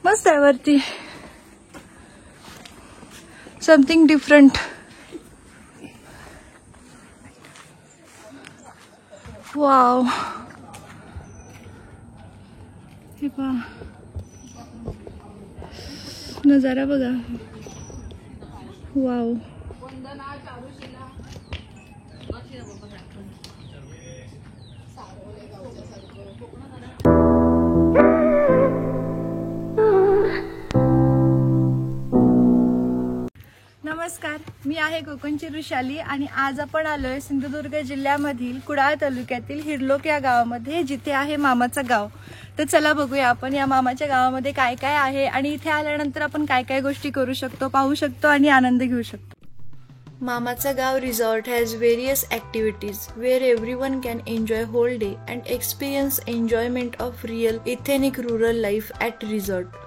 मस्त आहे वरती, समथिंग डिफरंट. वाव, हे पहा नजारा बघा. वाव, नमस्कार, मी आहे कोकणची ऋषाली आणि आज आपण आलोय सिंधुदुर्ग जिल्ह्यामधील कुडाळ तालुक्यातील हिरलोक या गावामध्ये, जिथे आहे मामाचं गाव. तर चला बघूया आपण या मामाच्या गावामध्ये काय काय आहे आणि इथे आल्यानंतर आपण काय काय गोष्टी करू शकतो, पाहू शकतो आणि आनंद घेऊ शकतो. मामाचं गाव resort has various activities where everyone can enjoy whole day and experience enjoyment of real ethnic rural life at resort.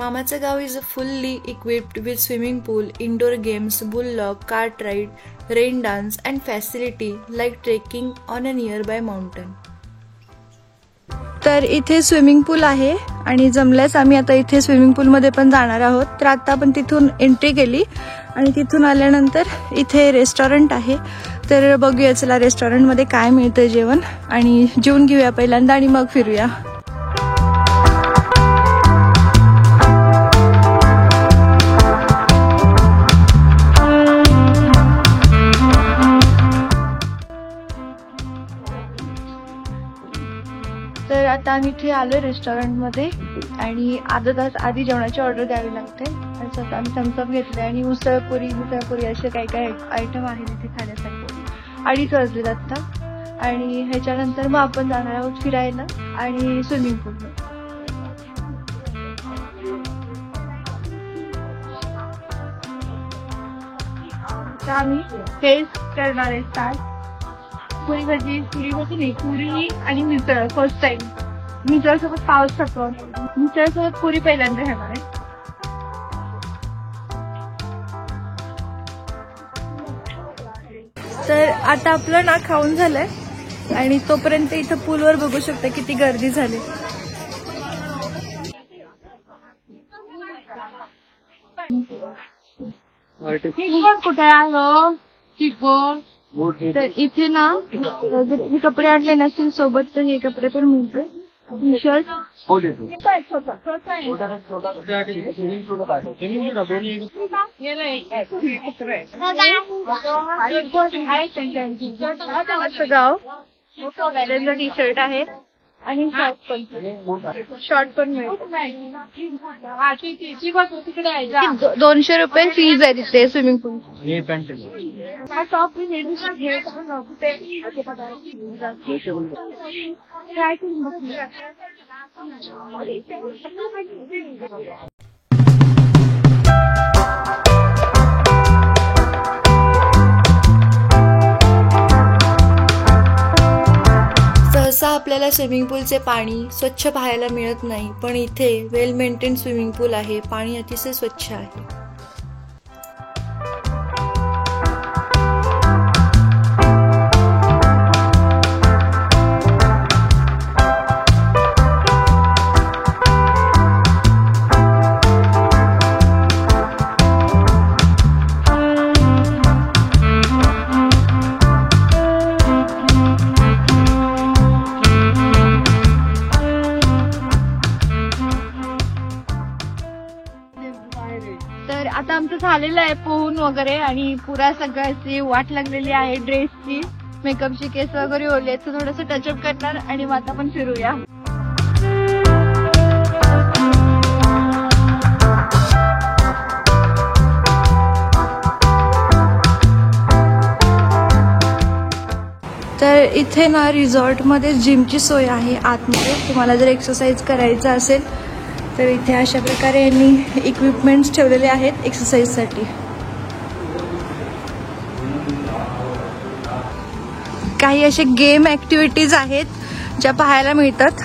Mamacha Gav is fully equipped with swimming pool, indoor games, bull log, cart ride, rain dance and facility like trekking on a nearby mountain. तर इथे swimming पूल आहे आणि जमल्यास आम्ही आता इथे swimming पूल मध्ये पण जाणार आहोत. तर आता आपण तिथून एंट्री केली आणि तिथून आल्यानंतर इथे रेस्टॉरंट आहे. तर बघूया चला रेस्टॉरंट मध्ये काय मिळतं जेवण, आणि जेवून घेऊया पहिल्यांदा आणि मग फिरूया. तर आता आम्ही इथे आलोय रेस्टॉरंट मध्ये आणि अर्धा तास आधी जेवणाची ऑर्डर द्यावी लागते. आणि स्वतः आम्ही थम्सअप घेतले आणि उसळपुरी असे काही काही आयटम आहेत इथे खाण्यासाठी. 2:30 वाजलेत आता आणि ह्याच्यानंतर मग आपण जाणार आहोत फिरायला आणि स्विमिंग पूल. तर आम्ही टेस्ट करणार आहे स्टार्ट. पुरी भाजी नाही, पुरी आणि मिसळ फर्स्ट टाइम. मिसळ सोबत पाऊस खातो, मिसळ सोबत पुरी पहिल्यांदा खाणार आहे. तर आता आपलं ना खाऊन झालंय आणि तोपर्यंत इथं पूलवर बघू शकता किती गर्दी झाली. कुठे आलो तर इथे ना जर कपडे आणले नसतील सोबत तर हे कपडे पण मिळते. टी शर्ट गाव टी शर्ट आहे आणि शॉर्ट पण मिळेल. 200 रुपये फीज आहे तिथे स्विमिंग पूल. सहसा आपल्याला स्विमिंग पूलचे पाणी स्वच्छ पाहायला मिळत नाही, पण इथे वेल मेंटेन स्विमिंग पूल आहे. पाणी अतिशय स्वच्छ आहे. तर आता आमचं झालेलं आहे पोहून वगैरे आणि पुरा सगळ्याची वाट लागलेली आहे ड्रेसची. मेकअपची केस वगैरे ओले आहेत, तर थोडंसं टचअप करणार आणि मग आता पण फिरूया. तर इथे ना रिसॉर्टमध्ये जिमची सोय आहे आतमध्ये. तुम्हाला जर एक्सरसाइज करायचं असेल तर इथे अशा प्रकारे यांनी इक्विपमेंट्स ठेवलेले आहेत एक्सरसाइजसाठी. काही असे गेम ॲक्टिव्हिटीज आहेत ज्या पाहायला मिळतात.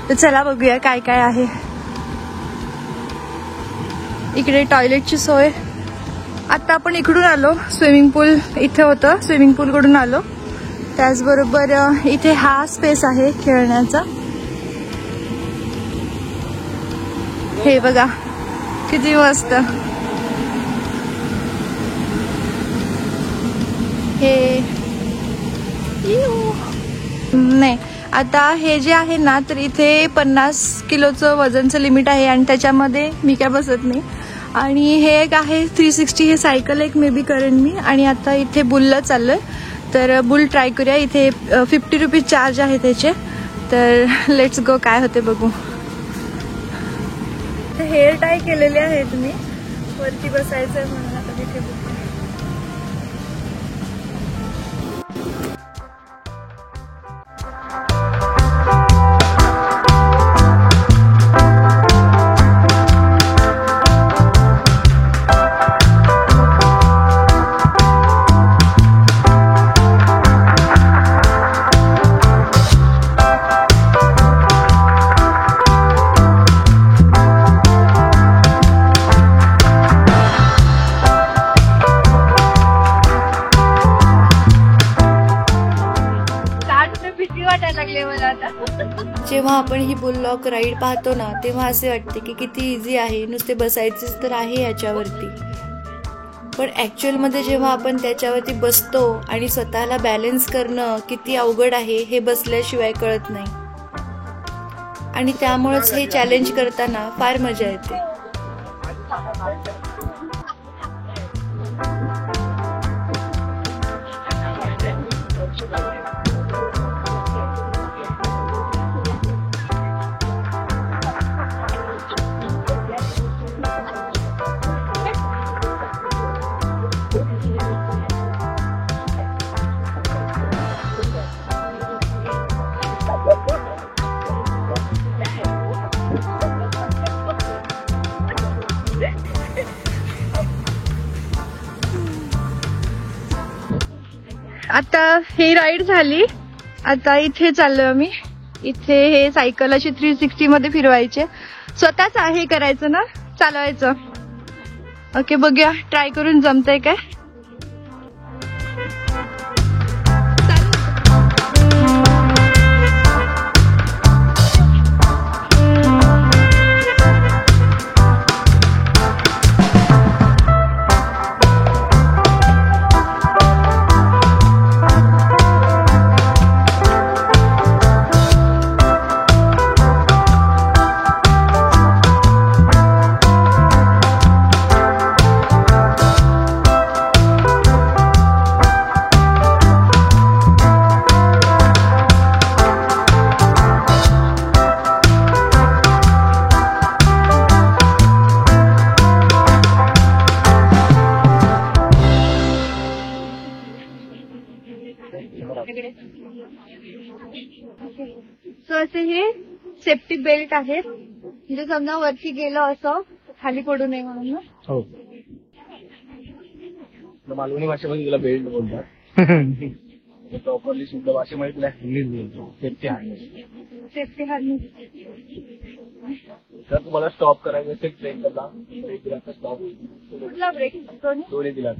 तर चला बघूया काय काय आहे. इकडे टॉयलेटची सोय. आता आपण इकडून आलो, स्विमिंग पूल इथे होतं, स्विमिंग पूल कडून आलो. त्याचबरोबर इथे हा स्पेस आहे खेळण्याचा. हे बघा किती मस्त. हे नाही, आता हे जे आहे ना, तर इथे 50 किलोचं वजनचं लिमिट आहे आणि त्याच्यामध्ये मी काय बसत नाही. आणि हे एक आहे 360, हे सायकल एक मे बी करेन मी. आणि आता इथे बुलला चाललोय, तर बुल ट्राय करूया. इथे 50 रुपीज चार्ज आहे त्याचे. तर लेट्स गो, काय होते बघू. हेअर टाय केलेले आहे तुम्ही, वरती बसायचं आहे म्हणून आता तिथे बघू. जेव्हा आपण ही बुल लॉक राईड पाहतो ना, तेव्हा असे वाटते की किती इझी आहे, नुसते बसायचेच तर आहे याच्यावरती. पण ॲक्च्युअलमध्ये जेव्हा आपण त्याच्यावरती बसतो आणि स्वतःला बॅलन्स करणं किती अवघड आहे हे बसल्याशिवाय कळत नाही. आणि त्यामुळेच हे चॅलेंज करताना फार मजा येते. आता ही राईड झाली. आता इथे चाललोय आम्ही. इथे हे सायकल अशी 360 मध्ये फिरवायचे. स्वतःच आहे करायचं ना, चालवायचं. ओके, बघूया ट्राय करून जमतंय काय. सो असे हे सेफ्टी बेल्ट आहेत, म्हणजे समजा वरती गेलो असं खाली पडू नये म्हणून. हो, मालवणी भाषेमध्ये तिला बेल्ट बोलतात. प्रॉपरली शुद्ध भाषेमध्ये तिला हॅर्नेस बोलतो. Safety harness. Safety harness. जर तुम्हाला स्टॉप करायचं असेल ट्रेन करता, ब्रेक दिला तर स्टॉप. कुठला ब्रेक? दोन्ही दिला.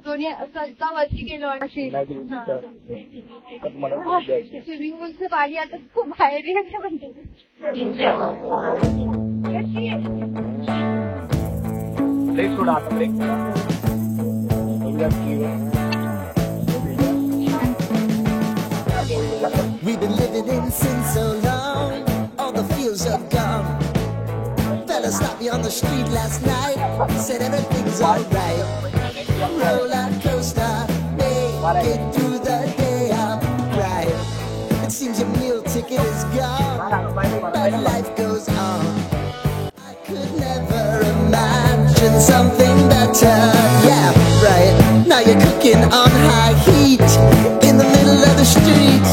दोन्ही वरती गेलो अशी. स्विमिंग पूलचं पाणी आता खूप बाहेर येते म्हणजे. ब्रेक सोडा आता, break. We've been living in sin so long, all the feels are gone. Fella stopped me on the street last night, said everything's alright. Roller coaster, get through the day upright. It seems your meal ticket is gone, but life goes on. I could never imagine something better. Yeah, right. Now you're cooking on high heat in the middle of the street.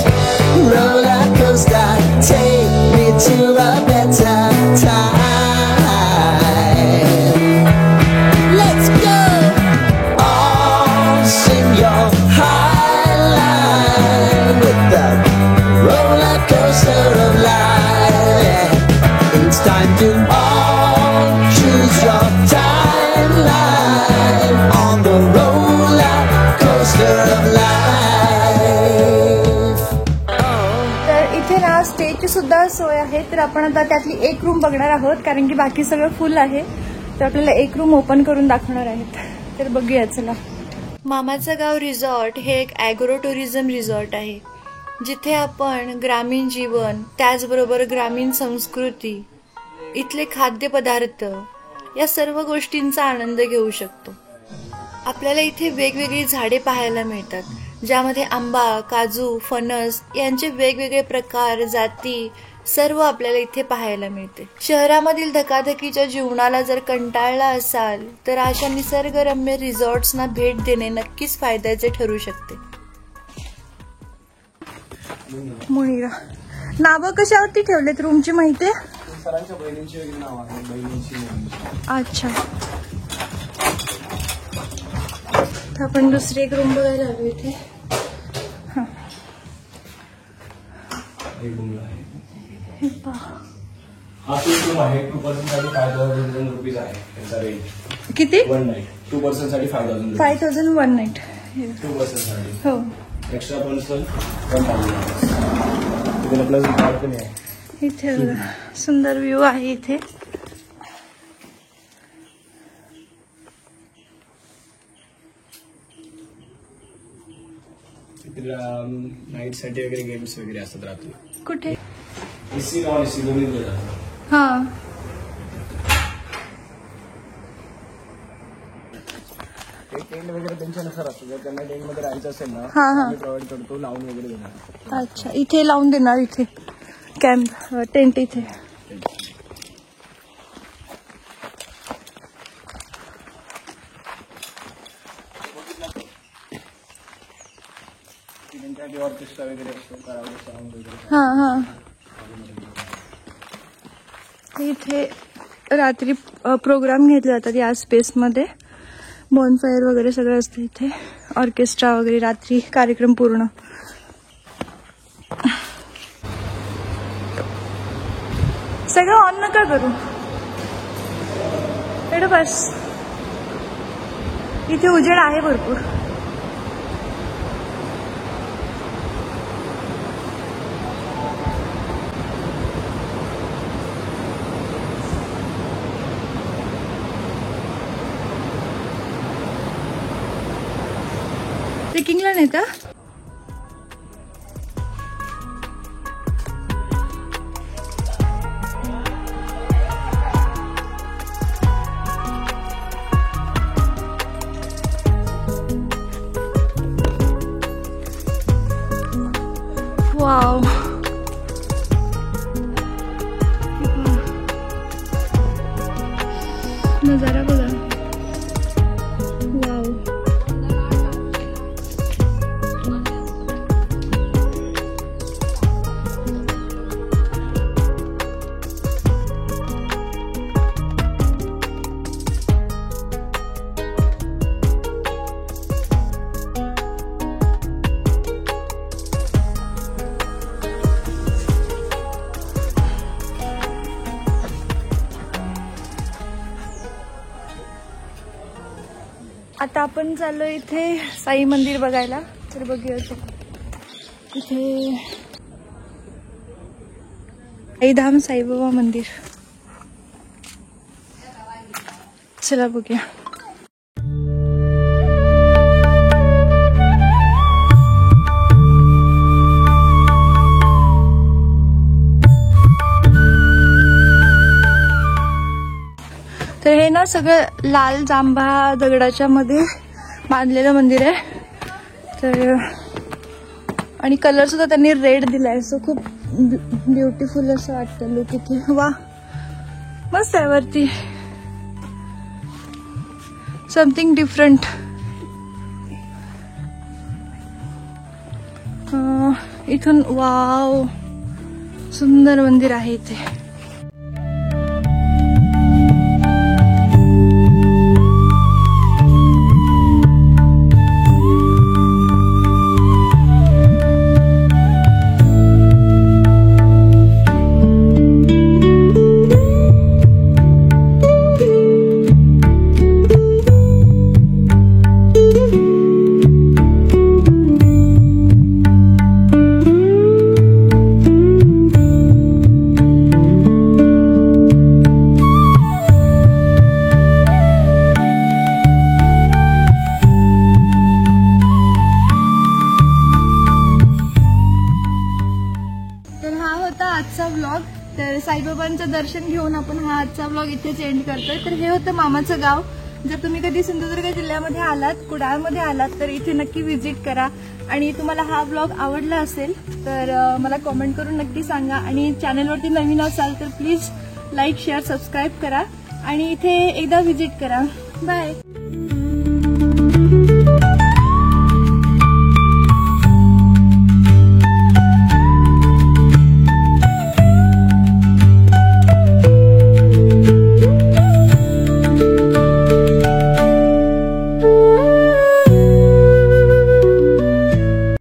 Roller coaster, take me to a better time. Let's go. All sing your high line with the roller coaster of life. It's time to all choose your timeline on the roller coaster of life. तर इथे ना स्टेची सुद्धा सोय आहे. तर आपण आता त्यातली एक रूम बघणार आहोत, कारण की बाकी सगळं फुल आहे. तर आपल्याला एक रूम ओपन करून दाखवणार आहेत. तर बघूया चला. मामाचं गाव रिसॉर्ट हे एक ॲग्रो टुरिझम रिसॉर्ट आहे, जिथे आपण ग्रामीण जीवन, त्याचबरोबर ग्रामीण संस्कृती, इथले खाद्यपदार्थ या सर्व गोष्टींचा आनंद घेऊ शकतो. आपल्याला इथे वेगवेगळी झाडे पाहायला मिळतात, ज्यामध्ये आंबा, काजू, फणस यांचे वेगवेगळे प्रकार, जाती सर्व आपल्याला इथे पाहायला मिळते. शहरामधील धकाधकीच्या जीवनाला जर कंटाळला असाल तर अशा निसर्गरम्य रिसॉर्ट्सना भेट देणे नक्कीच फायद्याचे ठरू शकते. मुनिरा नावं कशावरती ठेवलेत रूमची माहिती आहे? सरांच्या बहिणींची वगैरे नाव आहे, बहिणींची. अच्छा, तर आपण दुसरी एक रूम बघायला आलो इथे. हे पहा. हा रूम आहे. 2% साठी 5,000 रुपीज आहे त्यांचा रेंज. किती? 1 नाईट 2% साठी 5,000. 5,000 1 नाईट. 2% साठी हो. Extra person 1,000. तिथे प्लस बाल्कनी आहे. इथे सुंदर व्ह्यू आहे इथे. नाईट साठी वगैरे गेम्स वगैरे असतात रात्री. कुठे? एसी नॉन एसी दोन्ही देतात. हा. टेंट वगैरे त्यांच्यानुसार असतो. जर त्यांना टेंट मध्ये राहायचं असेल ना, हा हा. आम्ही प्रोव्हाइड करतो, लावून वगैरे देणार. अच्छा, इथे लावून देणार. इथे कॅम्प टेंट इथे. त्यांच्यासाठी ऑर्केस्ट्रा वगैरे असतो, करावं साऊंड वगैरे. हा हा. इथे रात्री प्रोग्राम घेतले जातात या स्पेसमध्ये. बॉनफायर वगैरे सगळं असतं इथे. ऑर्केस्ट्रा वगैरे रात्री कार्यक्रम पूर्ण. सगळं ऑन नका करू. एवढं बस. इथे उजेड आहे भरपूर. ट्रेकिंगला नेता? वाव, नजारा बघा. वाव. आता आपण चाललो इथे साई मंदिर बघायला. तर बघूया इथे साईधाम साईबाबा मंदिर. चला बघूया. तर हे ना सगळं लाल जांभा दगडाच्या मध्ये बांधलेलं मंदिर आहे. तर आणि कलर सुद्धा त्यांनी रेड दिलाय, सो खूप ब्युटिफुल असं वाटतं लुक इथे. वा मस्त आहे वरती, समथिंग डिफरंट. इथून वाव सुंदर मंदिर आहे इथे. आजचा व्लॉग. तर साईबाबांचं दर्शन घेऊन आपण हा आजचा व्लॉग इथेच एंड करतोय. तर हे होतं मामाचं गाव. जर तुम्ही कधी सिंधुदुर्ग जिल्ह्यामध्ये आलात, कुडाळमध्ये आलात, तर इथे नक्की व्हिजिट करा. आणि तुम्हाला हा व्लॉग आवडला असेल तर मला कॉमेंट करून नक्की सांगा. आणि चॅनलवरती नवीन असाल तर प्लीज लाईक, शेअर, सबस्क्राईब करा आणि इथे एकदा व्हिजिट करा. बाय.